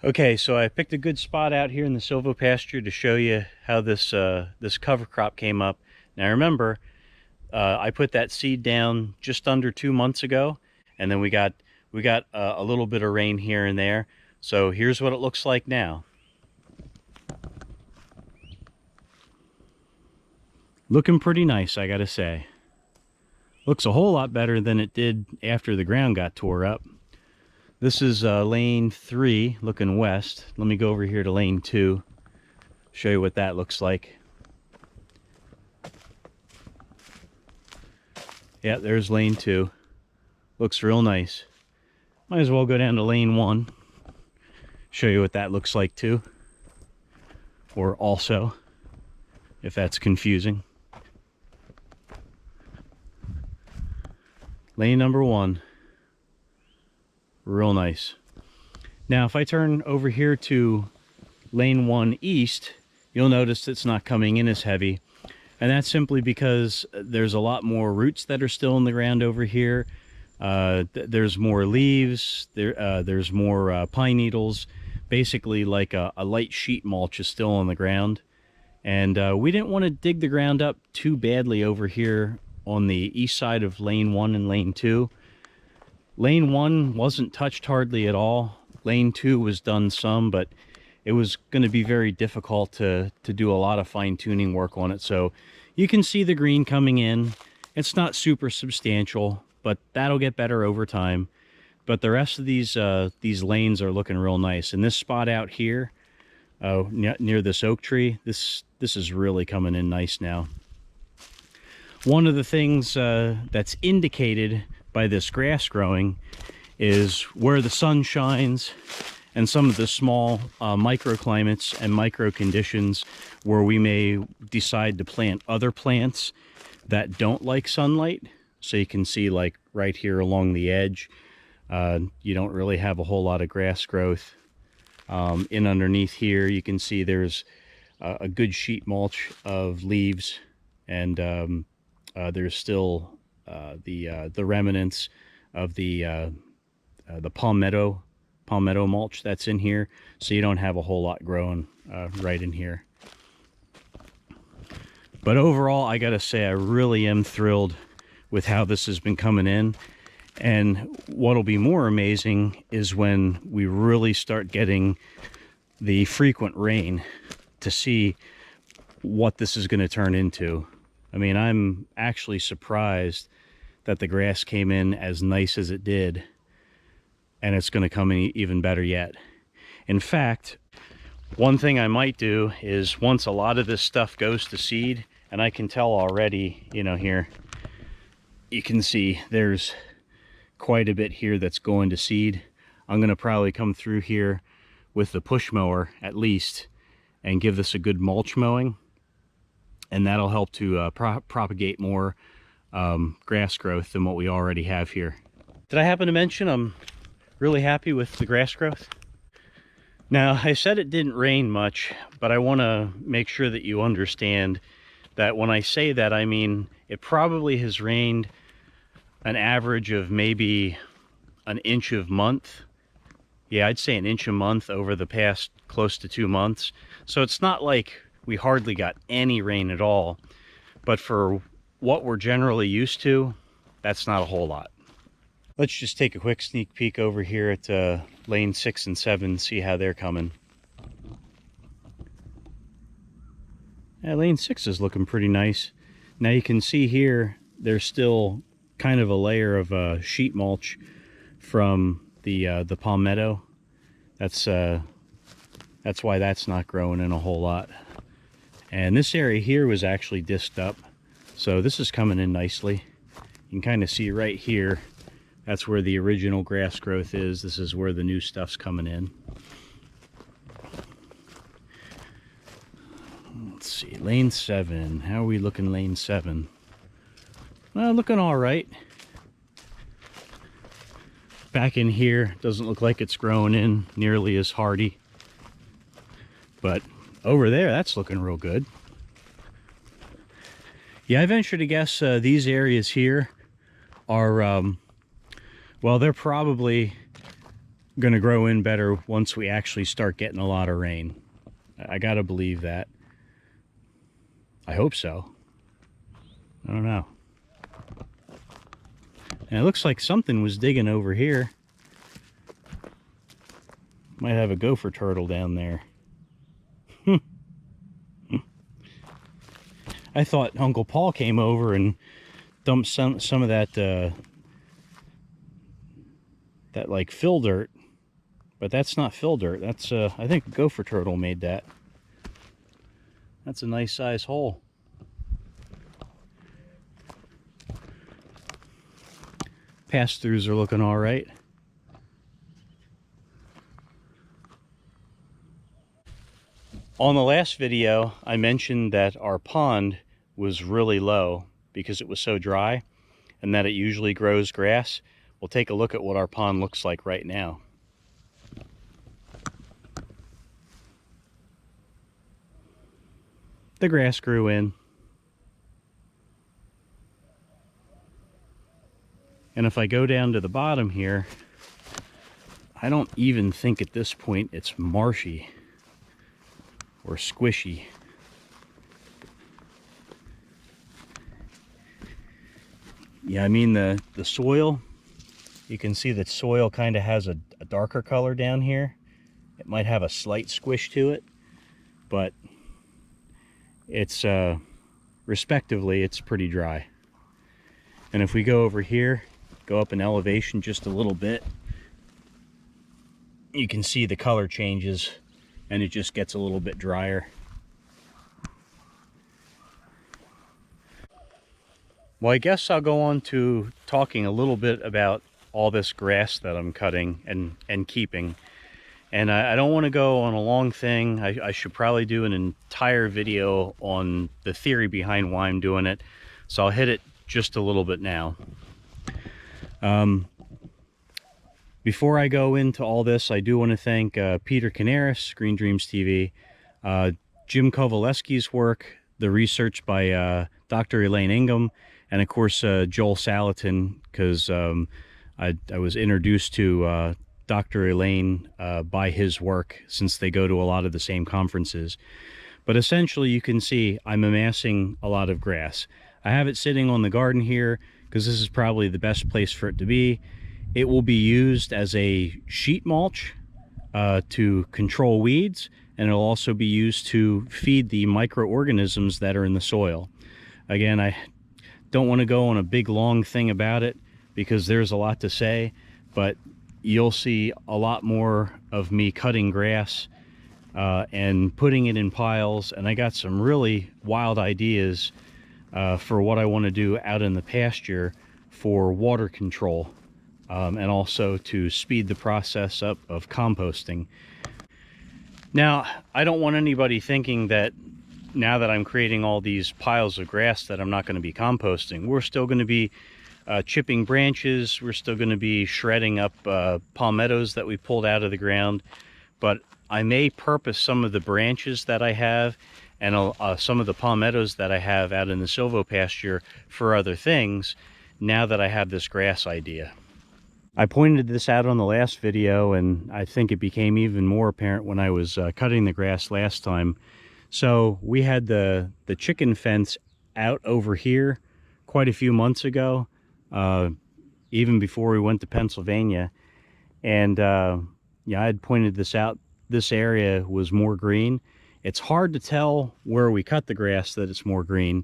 Okay, so I picked a good spot out here in the silvo pasture to show you how this cover crop came up. Now remember, I put that seed down just under 2 months ago, and then we got a little bit of rain here and there. So here's what it looks like now. Looking pretty nice, I gotta say. Looks a whole lot better than it did after the ground got tore up. This is lane 3 looking west. Let me go over here to lane 2, show you what that looks like. Yeah, there's lane 2. Looks real nice. Might as well go down to lane 1, show you what that looks like too. Or also, if that's confusing. Lane number 1. Real nice. Now if I turn over here to lane 1 east, you'll notice it's not coming in as heavy, and that's simply because there's a lot more roots that are still in the ground over here. There's more leaves, there's more pine needles. Basically like a light sheet mulch is still on the ground, and we didn't want to dig the ground up too badly over here on the east side of lane 1 and lane 2. Lane 1 wasn't touched hardly at all. Lane 2 was done some, but it was going to be very difficult to do a lot of fine-tuning work on it. So you can see the green coming in. It's not super substantial, but that'll get better over time. But the rest of these lanes are looking real nice. And this spot out here, near this oak tree, this is really coming in nice now. One of the things that's indicated by this grass growing is where the sun shines, and some of the small microclimates and micro conditions where we may decide to plant other plants that don't like sunlight. So you can see, like right here along the edge, you don't really have a whole lot of grass growth. In underneath here, you can see there's a good sheet mulch of leaves, and there's still the remnants of the palmetto mulch that's in here, so you don't have a whole lot growing right in here. But overall, I gotta say, I really am thrilled with how this has been coming in. And what'll be more amazing is when we really start getting the frequent rain to see what this is going to turn into. I mean, I'm actually surprised that the grass came in as nice as it did, and it's going to come in even better yet. In fact, one thing I might do is, once a lot of this stuff goes to seed, and I can tell already, you know, here you can see there's quite a bit here that's going to seed. I'm going to probably come through here with the push mower at least and give this a good mulch mowing, and that'll help to propagate more grass growth than what we already have here. Did I happen to mention I'm really happy with the grass growth? Now, I said it didn't rain much, but I want to make sure that you understand that when I say that, I mean it probably has rained an average of maybe an inch a month. Yeah, I'd say an inch a month over the past close to 2 months. So it's not like we hardly got any rain at all, but for what we're generally used to, that's not a whole lot. Let's just take a quick sneak peek over here at lane 6 and 7, see how they're coming. Yeah, lane 6 is looking pretty nice. Now you can see here, there's still kind of a layer of sheet mulch from the palmetto. That's why that's not growing in a whole lot. And this area here was actually disced up, so this is coming in nicely. You can kind of see right here, that's where the original grass growth is. This is where the new stuff's coming in. Let's see, lane 7. How are we looking, lane 7? Well, looking all right. Back in here, doesn't look like it's growing in nearly as hardy. But over there, that's looking real good. Yeah, I venture to guess these areas here are, well, they're probably going to grow in better once we actually start getting a lot of rain. I got to believe that. I hope so. I don't know. And it looks like something was digging over here. Might have a gopher turtle down there. I thought Uncle Paul came over and dumped some of that that like fill dirt, but that's not fill dirt. That's I think a gopher turtle made that. That's a nice size hole. Pass-throughs are looking all right. On the last video, I mentioned that our pond was really low because it was so dry and that it usually grows grass. We'll take a look at what our pond looks like right now. The grass grew in. And if I go down to the bottom here, I don't even think at this point it's marshy or squishy. Yeah, I mean the soil, you can see that soil kind of has a darker color down here. It might have a slight squish to it, but it's respectively it's pretty dry. And if we go over here, go up in elevation just a little bit, you can see the color changes and it just gets a little bit drier. Well, I guess I'll go on to talking a little bit about all this grass that I'm cutting and keeping. And I don't want to go on a long thing. I should probably do an entire video on the theory behind why I'm doing it. So I'll hit it just a little bit now. Before I go into all this, I do want to thank Peter Canaris, Green Dreams TV, Jim Kowaleski's work, the research by Dr. Elaine Ingham, and of course Joel Salatin, because I was introduced to Dr. Elaine by his work, since they go to a lot of the same conferences. But essentially you can see I'm amassing a lot of grass. I have it sitting on the garden here because this is probably the best place for it to be. It will be used as a sheet mulch to control weeds, and it'll also be used to feed the microorganisms that are in the soil. Again, I don't want to go on a big long thing about it because there's a lot to say, but you'll see a lot more of me cutting grass and putting it in piles, and I got some really wild ideas for what I want to do out in the pasture for water control. And also to speed the process up of composting. Now, I don't want anybody thinking that now that I'm creating all these piles of grass that I'm not going to be composting. We're still going to be chipping branches. We're still going to be shredding up palmettos that we pulled out of the ground. But I may purpose some of the branches that I have and some of the palmettos that I have out in the silvo pasture for other things now that I have this grass idea. I pointed this out on the last video, and I think it became even more apparent when I was cutting the grass last time. So we had the chicken fence out over here quite a few months ago, even before we went to Pennsylvania. And yeah, I had pointed this out. This area was more green. It's hard to tell where we cut the grass that it's more green,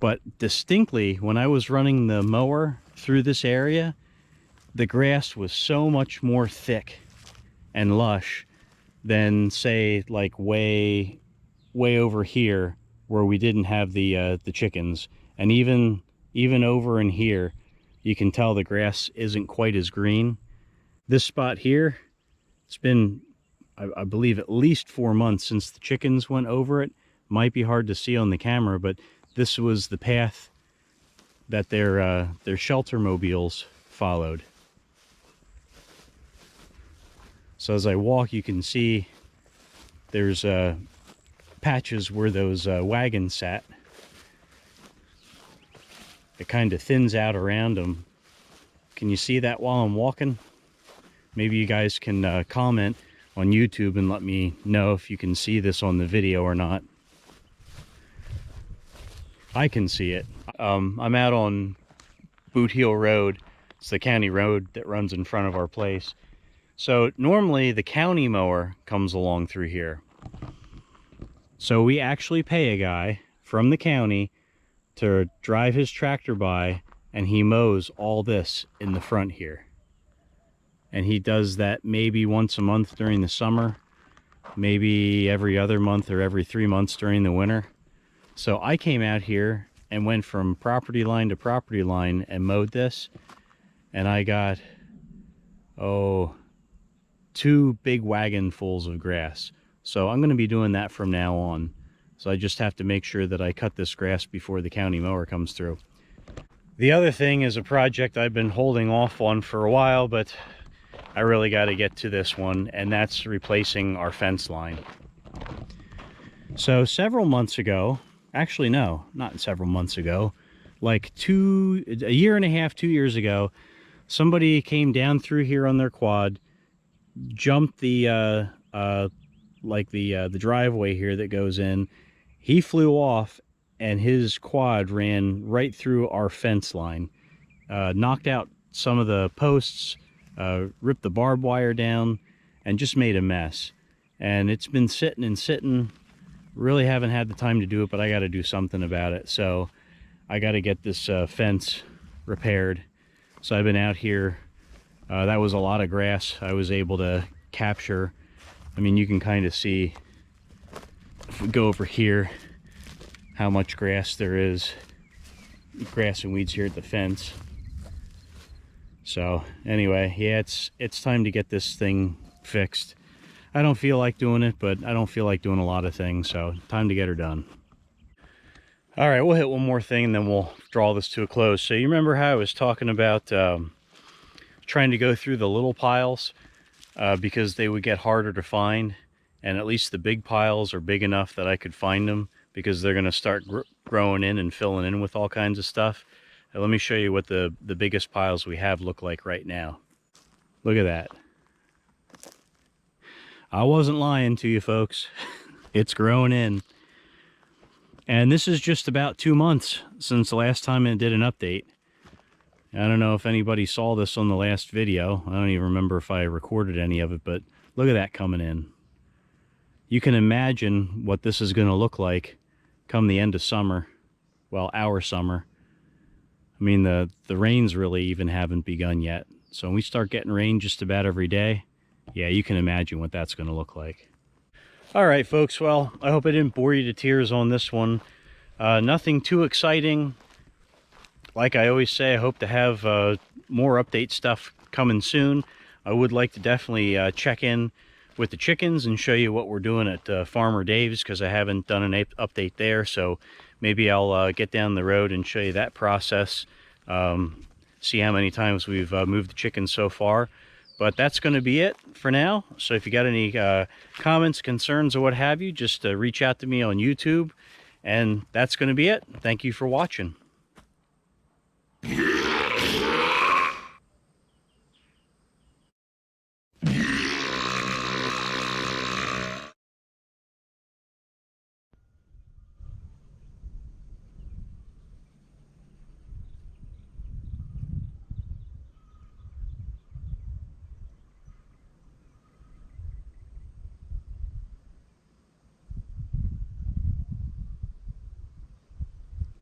but distinctly when I was running the mower through this area, the grass was so much more thick and lush than, say, like way over here where we didn't have the chickens. And even over in here, you can tell the grass isn't quite as green. This spot here, it's been, I believe, at least 4 months since the chickens went over it. Might be hard to see on the camera, but this was the path that their shelter mobiles followed. So as I walk, you can see there's patches where those wagons sat. It kind of thins out around them. Can you see that while I'm walking? Maybe you guys can comment on YouTube and let me know if you can see this on the video or not. I can see it. I'm out on Boot Heel Road. It's the county road that runs in front of our place. So normally the county mower comes along through here. So we actually pay a guy from the county to drive his tractor by, and he mows all this in the front here. And he does that maybe once a month during the summer, maybe every other month or every 3 months during the winter. So I came out here and went from property line to property line and mowed this, and I got, 2 big wagonfuls of grass. So I'm going to be doing that from now on. So I just have to make sure that I cut this grass before the county mower comes through. The other thing is a project I've been holding off on for a while, but I really got to get to this one, and that's replacing our fence line. So several months ago, actually no, not several months ago, like a year and a half, 2 years ago, somebody came down through here on their quad, jumped the driveway here that goes in. He flew off, and his quad ran right through our fence line, knocked out some of the posts, ripped the barbed wire down, and just made a mess. And it's been sitting and sitting. Really haven't had the time to do it, but I got to do something about it. So I got to get this fence repaired. So I've been out here. That was a lot of grass I was able to capture. I mean, you can kind of see, if we go over here, how much grass there is. Grass and weeds here at the fence. So anyway, yeah, it's time to get this thing fixed. I don't feel like doing it, but I don't feel like doing a lot of things, so time to get her done. All right, we'll hit one more thing and then we'll draw this to a close. So you remember how I was talking about trying to go through the little piles because they would get harder to find, and at least the big piles are big enough that I could find them because they're going to start growing in and filling in with all kinds of stuff. Let me show you what the biggest piles we have look like right now. Look at that. I wasn't lying to you folks. It's growing in. And this is just about 2 months since the last time I did an update. I don't know if anybody saw this on the last video. I don't even remember if I recorded any of it, but look at that coming in. You can imagine what this is going to look like come the end of summer. Well, our summer. I mean, the rains really even haven't begun yet. So when we start getting rain just about every day, yeah, you can imagine what that's going to look like. All right, folks. Well, I hope I didn't bore you to tears on this one. Nothing too exciting. Like I always say, I hope to have more update stuff coming soon. I would like to definitely check in with the chickens and show you what we're doing at Farmer Dave's, because I haven't done an update there. So maybe I'll get down the road and show you that process. See how many times we've moved the chickens so far. But that's going to be it for now. So if you got any comments, concerns, or what have you, just reach out to me on YouTube. And that's going to be it. Thank you for watching.